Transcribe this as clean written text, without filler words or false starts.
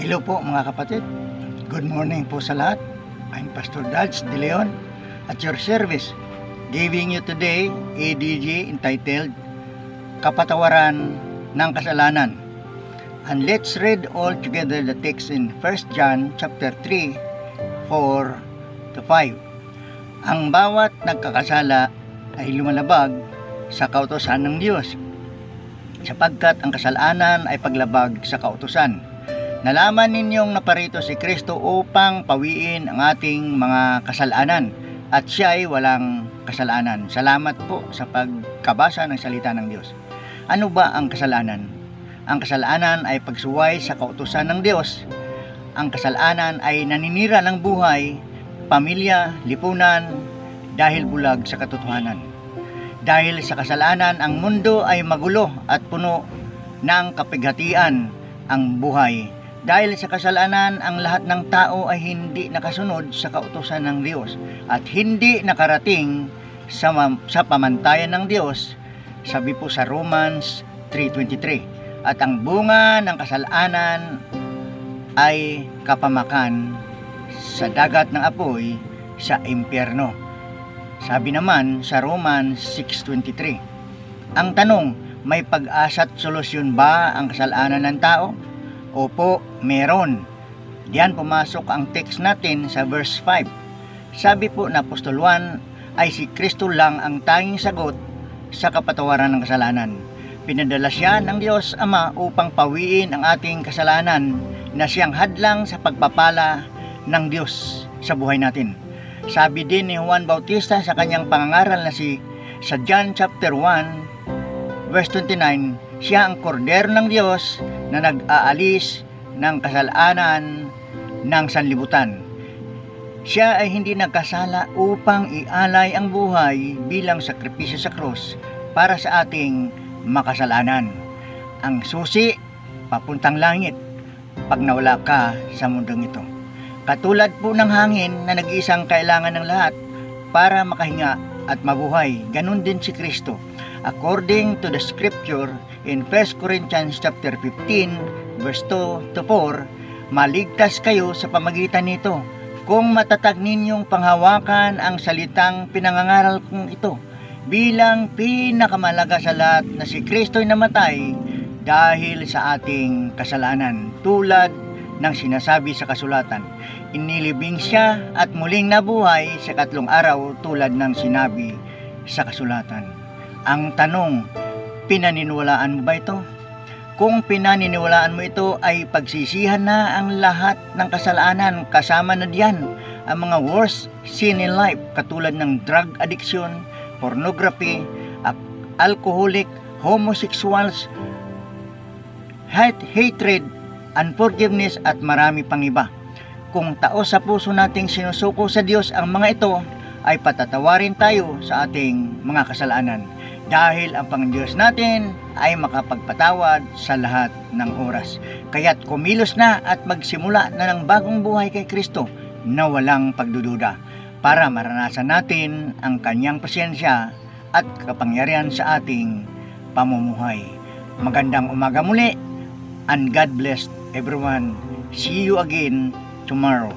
Hello po mga kapatid. Good morning po sa lahat. I'm Pastor Dodge De Leon at your service, giving you today a DG entitled Kapatawaran ng Kasalanan. And let's read all together the text in 1 John chapter 3, 4 to 5. Ang bawat nagkakasala ay lumalabag sa kautusan ng Diyos, sapagkat ang kasalanan ay paglabag sa kautusan. Nalaman ninyong naparito si Kristo upang pawiin ang ating mga kasalanan, at siya ay walang kasalanan. Salamat po sa pagkabasa ng salita ng Diyos. Ano ba ang kasalanan? Ang kasalanan ay pagsuway sa kautusan ng Diyos. Ang kasalanan ay naninira ng buhay, pamilya, lipunan, dahil bulag sa katotohanan. Dahil sa kasalanan, ang mundo ay magulo at puno ng kapighatian ang buhay. Dahil sa kasalanan, ang lahat ng tao ay hindi nakasunod sa kautusan ng Diyos at hindi nakarating sa pamantayan ng Diyos, sabi po sa Romans 3:23. At ang bunga ng kasalanan ay kapamakan sa dagat ng apoy sa impyerno. Sabi naman sa Romans 6:23. Ang tanong, may pag-asa at solusyon ba ang kasalanan ng tao? Opo, meron. Diyan pumasok ang text natin sa verse 5. Sabi po na Apostol Juan ay si Kristo lang ang tanging sagot sa kapatawaran ng kasalanan. Pinadala siya ng Diyos Ama upang pawiin ang ating kasalanan na siyang hadlang sa pagpapala ng Diyos sa buhay natin. Sabi din ni Juan Bautista sa kanyang pangangaral na sa John chapter 1 verse 29, siya ang kordero ng Diyos na nag-aalis ng kasalanan ng sanlibutan. Siya ay hindi nagkasala upang ialay ang buhay bilang sakripisyo sa krus para sa ating makasalanan. Ang susi, papuntang langit pag nawala ka sa mundong ito. Katulad po ng hangin na nag-iisang kailangan ng lahat para makahinga at mabuhay, ganun din si Kristo. According to the scripture in 1 Corinthians chapter 15 verse 2 to 4, maligtas kayo sa pamagitan nito kung matatag ninyong panghawakan ang salitang pinangangaral kong ito, bilang pinakamalaga sa lahat na si Kristo'y namatay dahil sa ating kasalanan, tulad ng sinasabi sa kasulatan. Inilibing siya at muling nabuhay sa 3 araw tulad ng sinabi sa kasulatan. Ang tanong, pinaniniwalaan mo ba ito? Kung pinaniniwalaan mo ito, ay pagsisihan na ang lahat ng kasalanan, kasama na diyan ang mga worst sin in life katulad ng drug addiction, pornography, alcoholic, homosexuals, hatred, unforgiveness at marami pang iba. Kung taos sa puso nating sinusuko sa Diyos ang mga ito, ay patatawarin tayo sa ating mga kasalanan. Dahil ang Panginoon natin ay makapagpatawad sa lahat ng oras. Kaya't kumilos na at magsimula na ng bagong buhay kay Kristo na walang pagdududa, para maranasan natin ang kanyang pasensya at kapangyarihan sa ating pamumuhay. Magandang umaga muli, and God bless everyone. See you again tomorrow.